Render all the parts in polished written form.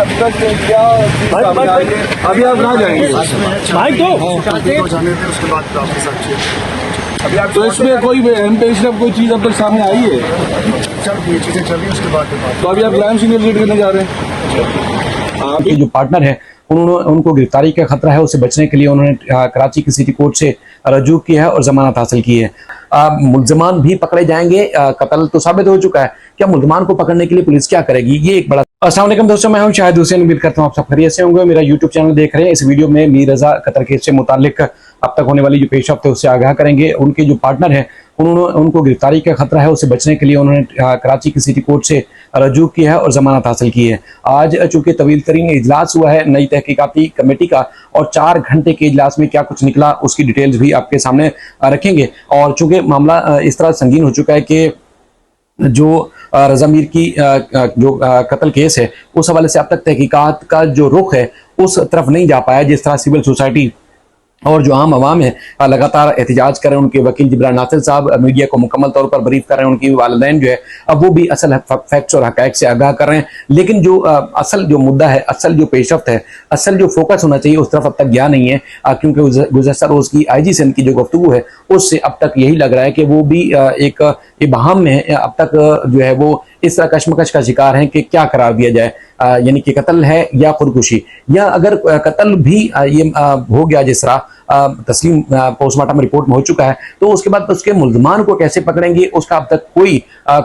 अभी तक क्या अभी आप कहाँ जाएंगे भाई तो जाने थे उसके बाद आपके साथ चल अभी आप तो इसमें कोई एम्पेशनअप कोई चीज़ अब तक सामने आई है ये चीज़ें चल रही है उसके बाद तो अभी आप क्राइम सीन विजिट करने जा रहे हैं। आपके जो पार्टनर है उन्होंने उनको गिरफ्तारी का खतरा है, उससे बचने के लिए उन्होंने कराची की सिटी कोर्ट से रजू किया है और जमानत हासिल की है। मुल्जमान भी पकड़े जाएंगे, कत्ल तो साबित हो चुका है, क्या मुल्जमान को पकड़ने के लिए पुलिस क्या करेगी, ये एक बड़ा। अस्सलाम वालेकुम दोस्तों, मैं हूं शाहिद हुसैन, उम्मीद करता हूं आप सब खैरियत से होंगे। मेरा यूट्यूब चैनल देख रहे हैं। इस वीडियो में मीर रजा कत्ल केस से मुतालिक अब तक होने वाली जो पेशरफ्त है उससे आगाह करेंगे। उनके जो पार्टनर है उन्होंने उनको गिरफ्तारी का खतरा है, उससे बचने के लिए उन्होंने कराची की सिटी कोर्ट से रजू किया है और जमानत हासिल की है। आज चूंकि तवील तरीन इजलास हुआ है नई तहकीकाती कमेटी का और 4 घंटे के इजलास में क्या कुछ निकला उसकी डिटेल्स भी आपके सामने रखेंगे। और चूंकि मामला इस तरह संगीन हो चुका है कि जो रजा मीर की जो कत्ल केस है उस हवाले से अब तक तहकीकात का जो रुख है उस तरफ नहीं जा पाया जिस तरह सिविल सोसाइटी और जो आम आवाम है लगातार एहतजाज कर रहे हैं। उनके वकील जिब्रान नासिर साहब मीडिया को मुकम्मल तौर पर ब्रीफ कर रहे हैं। उनकी वालिदैन जो है अब वो भी असल फैक्ट्स और हकायक से आगाह कर रहे हैं, लेकिन जो असल जो मुद्दा है, असल जो पेशरफ्त है, असल जो फोकस होना चाहिए उस तरफ अब तक गया नहीं है। क्योंकि गुज़श्ता रोज़ की IG सिंध की जो गुफ्तगू है उससे अब तक यही लग रहा है कि वो भी एक इबाहम में अब तक जो है वो इस तरह कश्मकश का शिकार है कि क्या करार दिया जाए, यानी कि कत्ल है या खुदकुशी, या अगर कत्ल भी ये हो गया जिस तरह तस्लीम पोस्टमार्टम रिपोर्ट में हो चुका है तो उसके बाद उसके मुल्जमान को कैसे पकड़ेंगे उसका अब तक कोई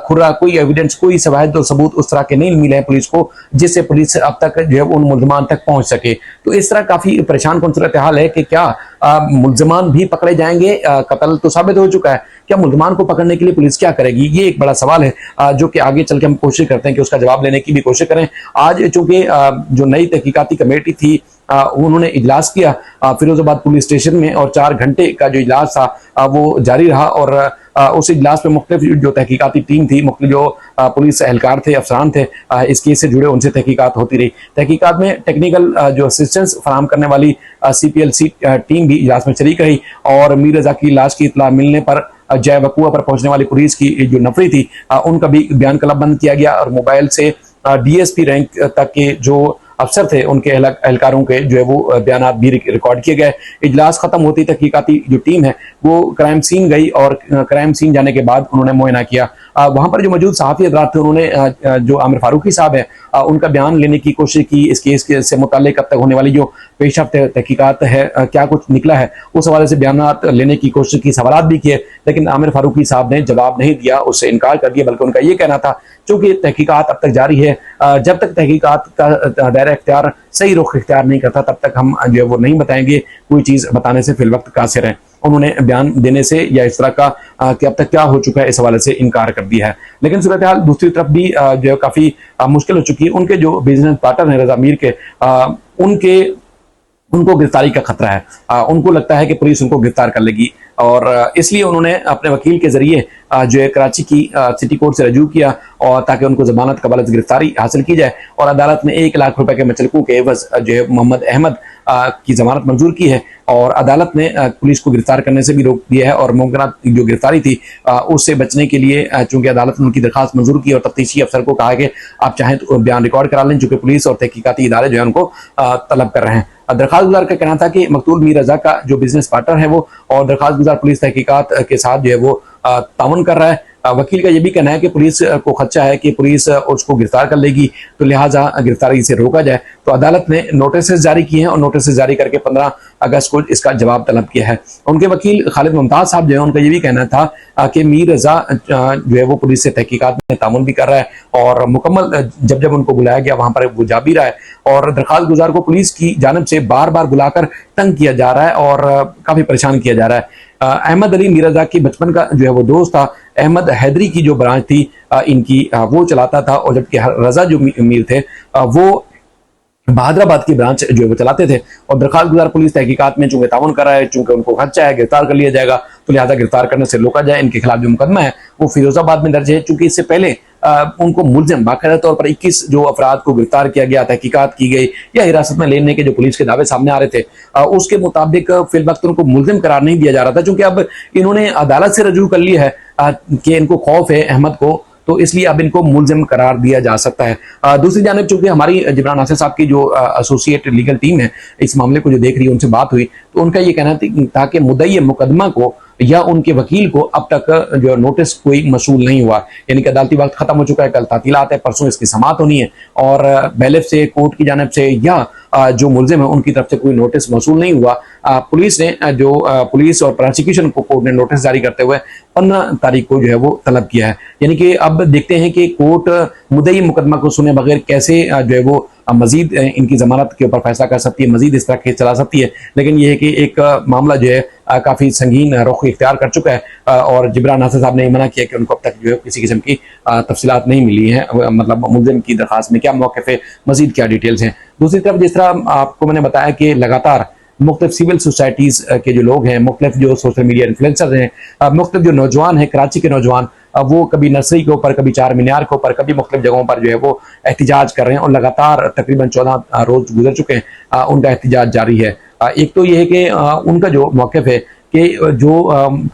खुरा, कोई एविडेंस, कोई शवाहिद और सबूत उस तरह के नहीं मिले हैं पुलिस को जिससे पुलिस अब तक जो है उन मुल्जमान तक पहुंच सके। तो इस तरह काफी परेशान कौन सूरत हाल है कि क्या मुल्जमान भी पकड़े जाएंगे, कत्ल तो साबित हो चुका है, क्या मुल्जमान को पकड़ने के लिए पुलिस क्या करेगी, ये एक बड़ा सवाल है जो कि आगे चल के हम कोशिश करते हैं कि उसका जवाब लेने की भी कोशिश करें। आज चूंकि जो नई तहकीकाती कमेटी थी उन्होंने इजलास किया फिरोजाबाद पुलिस स्टेशन में और 4 घंटे का जो इजलास था वो जारी रहा और उस इजलास में मुख्तलिफ जो तहकीकाती टीम थी, मुख्तलिफ जो पुलिस एहलकार थे, अफसरान थे, इस केस से जुड़े उनसे तहकीकात होती रही। तहकीकात में टेक्निकल जो असिस्टेंस फराहम करने वाली CPLC टीम भी इजलास में शरीक रही और मीर रजा की लाश की इतला मिलने पर जय वकुआ पर पहुंचने वाली पुलिस की जो नफरी थी उनका भी बयान कलमबंद किया गया और मोबाइल से DSP रैंक तक के जो अफसर थे उनके एहलकारों के जो है वो बयान भी रिकॉर्ड किए गए। इजलास खत्म होती तहकीकाती जो टीम है वो क्राइम सीन गई और क्राइम सीन जाने के बाद उन्होंने मुआयना किया। वहां पर जो मौजूद सहाफी हज़रात थे उन्होंने जो आमिर फारूकी साहब है उनका बयान लेने की कोशिश की। इस केस से मुताल्लिक अब तक होने वाली जो पेशरफ्त तहकीकात है, क्या कुछ निकला है उस हवाले से बयान लेने की कोशिश की, सवालात भी किए, लेकिन आमिर फारूकी साहब ने जवाब नहीं दिया, उससे इनकार कर दिया। बल्कि उनका ये कहना था चूंकि तहकीकात अब तक जारी है, जब तक तहकीकात का दायरा इख्तियार सही रुख इख्तियार नहीं करता तब तक हम जो है वो नहीं बताएंगे, कोई चीज़ बताने से फिलवक्त कासिर हैं। उन्होंने बयान देने से या इस तरह का कि अब तक क्या हो चुका है इस हवाले से इनकार कर दिया है। लेकिन सूरत हाल दूसरी तरफ भी जो है काफ़ी मुश्किल हो चुकी है। उनके जो बिजनेस पार्टनर हैं रजा मीर के, उनको गिरफ्तारी का खतरा है। उनको लगता है कि पुलिस उनको गिरफ्तार कर लेगी और इसलिए उन्होंने अपने वकील के जरिए जो है कराची की सिटी कोर्ट से रजू किया और ताकि उनको जमानत कबल गिरफ्तारी हासिल की जाए और अदालत ने 1 लाख रुपए के मचलकों के एवज जो है मोहम्मद अहमद की जमानत मंजूर की है और अदालत ने पुलिस को गिरफ्तार करने से भी रोक दिया है और मुमकिन जो गिरफ्तारी थी उससे बचने के लिए चूंकि अदालत ने उनकी दरखास्त मंजूर की और तफ्तीशी अफसर को कहा कि आप चाहें तो बयान रिकॉर्ड करा लें, चूंकि पुलिस और तहकीकाती इदारे जो है उनको तलब कर रहे हैं। दरखास्त गुजार का कहना था कि मकतूल मीर रजा का जो बिजनेस पार्टनर है वो और दरखास्त गुजार पुलिस तहकीकात के साथ जो है वो तावन कर रहा है। वकील का ये भी कहना है कि पुलिस को खदशा है कि पुलिस उसको गिरफ्तार कर लेगी तो लिहाजा गिरफ्तारी से रोका जाए। तो अदालत ने नोटिस जारी किए हैं और नोटिस जारी करके 15 अगस्त को इसका जवाब तलब किया है। उनके वकील खालिद मुमताज साहब जो है उनका ये भी कहना था कि मीर रजा जो है वो पुलिस से तहकीकात में तामुन भी कर रहा है और मुकम्मल जब उनको बुलाया गया वहां पर वो जा भी रहा है और दरखास्त गुजार को पुलिस की जानब से बार बार बुलाकर तंग किया जा रहा है और काफी परेशान किया जा रहा है। अहमद अली मीर रजा की बचपन का जो है वो दोस्त था। अहमद हैदरी की जो ब्रांच थी इनकी वो चलाता था और जबकि रजा जो मीर थे वो बहादराबाद की ब्रांच जो है वो चलाते थे और दरखास्त गुजार पुलिस तहकीकात में चूंकि तावन कर रहा है, चूंकि उनको खदशा है गिरफ्तार कर लिया जाएगा तो लिहाजा गिरफ्तार करने से रोका जाए। इनके खिलाफ जो मुकदमा है वो फिरोजाबाद में दर्ज है। चूंकि इससे पहले उनको मुलजिम बाकायदा तौर पर 21 जो अफराद को गिरफ्तार किया गया, तहकीकात की गई या हिरासत में लेने के जो पुलिस के दावे सामने आ रहे थे उसके मुताबिक फिल वक्त उनको मुलजिम करार नहीं दिया जा रहा था। चूंकि अब इन्होंने अदालत से रजू कर लिया है कि इनको खौफ है अहमद को तो इसलिए अब इनको मुलजिम करार दिया जा सकता है। दूसरी जानिब चूंकि हमारी जिब्रान नासिर साहब की जो एसोसिएट लीगल टीम है इस मामले को जो देख रही है, उनसे बात हुई तो उनका ये कहना था कि मुद्दई मुकदमा को या उनके वकील को अब तक जो नोटिस कोई मसूल नहीं हुआ, यानी कि अदालती वक्त खत्म हो चुका है, कल तातीलात है, परसों इसकी समाअत होनी है और बैलिफ से, कोर्ट की जानिब से या जो मुलजिम है उनकी तरफ से कोई नोटिस मसूल नहीं हुआ। पुलिस ने जो पुलिस और प्रोसिक्यूशन को कोर्ट ने नोटिस जारी करते हुए 15 तारीख को जो है वो तलब किया है। यानी कि अब देखते हैं कि कोर्ट मुद्दई मुकदमा को सुने बगैर कैसे जो है वो मजीद इनकी जमानत के ऊपर फैसला कर सकती है, मजीद इस तरह केस चला सकती है। लेकिन यह है कि एक मामला जो है काफी संगीन रुख इख्तियार कर चुका है और जिब्रान नासिर साहब ने मना किया कि उनको अब तक जो है किसी किस्म की तफसीलात नहीं मिली है, मतलब मुलजिम की दरखास्त में क्या मौक़िफ़ है, मजीद क्या डिटेल्स हैं। दूसरी तरफ जिस तरह आपको मैंने बताया कि लगातार मुख्तलिफ सिविल सोसाइटीज़ के जो लोग हैं, मुख्तलिफ जो सोशल मीडिया इन्फ्लुएंसर हैं, मुख्तलिफ जो नौजवान हैं, कराची के नौजवान, वो कभी नर्सरी के ऊपर, कभी चार मीनार के ऊपर, कभी मुख्तलिफ जगहों पर जो है वो एहतिजाज कर रहे हैं और लगातार तकरीबन 14 रोज गुजर चुके हैं, उनका एहतिजाज जारी है। एक तो ये है कि उनका जो मौक़िफ़ है कि जो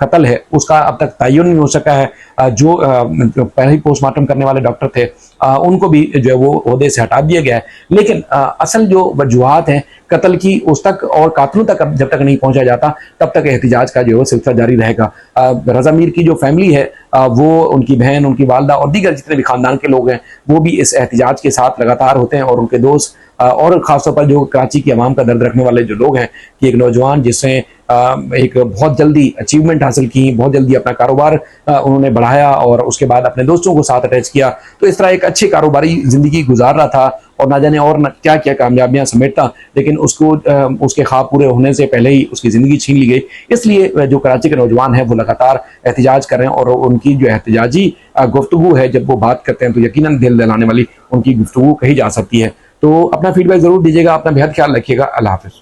कत्ल है उसका अब तक तयन नहीं हो सका है, जो पहले ही पोस्टमार्टम करने वाले डॉक्टर थे उनको भी जो है वो ओहदे से हटा दिया गया है। लेकिन असल जो वजूहात हैं कत्ल की उस तक और कातिलों तक जब तक नहीं पहुंचा जाता तब तक एहतिजाज का जो है सिलसिला जारी रहेगा। रज़ा मीर की जो फैमिली है वो, उनकी बहन, उनकी वालदा और दीगर जितने भी खानदान के लोग हैं वो भी इस एहतिजाज के साथ लगातार होते हैं और उनके दोस्त और ख़ासतौर पर जो कराची की आवाम का दर्द रखने वाले जो लोग हैं कि एक नौजवान जिसने एक बहुत जल्दी अचीवमेंट हासिल की, बहुत जल्दी अपना कारोबार उन्होंने बढ़ाया और उसके बाद अपने दोस्तों को साथ अटैच किया, तो इस तरह एक अच्छी कारोबारी ज़िंदगी गुजार रहा था और ना जाने और क्या क्या कामयाबियां समेटता, लेकिन उसको उसके ख्वाब पूरे होने से पहले ही उसकी ज़िंदगी छीन ली गई। इसलिए जो कराची के नौजवान हैं वो लगातार एहतिजाज कर रहे हैं और उनकी जो एहतिजाजी गुफ्तगू है, जब वो बात करते हैं तो यकीनन दिल दहलाने वाली उनकी गुफ्तगू कही जा सकती है। तो अपना फीडबैक ज़रूर दीजिएगा, अपना बेहद ख्याल रखिएगा। अल्लाह हाफ़िज़।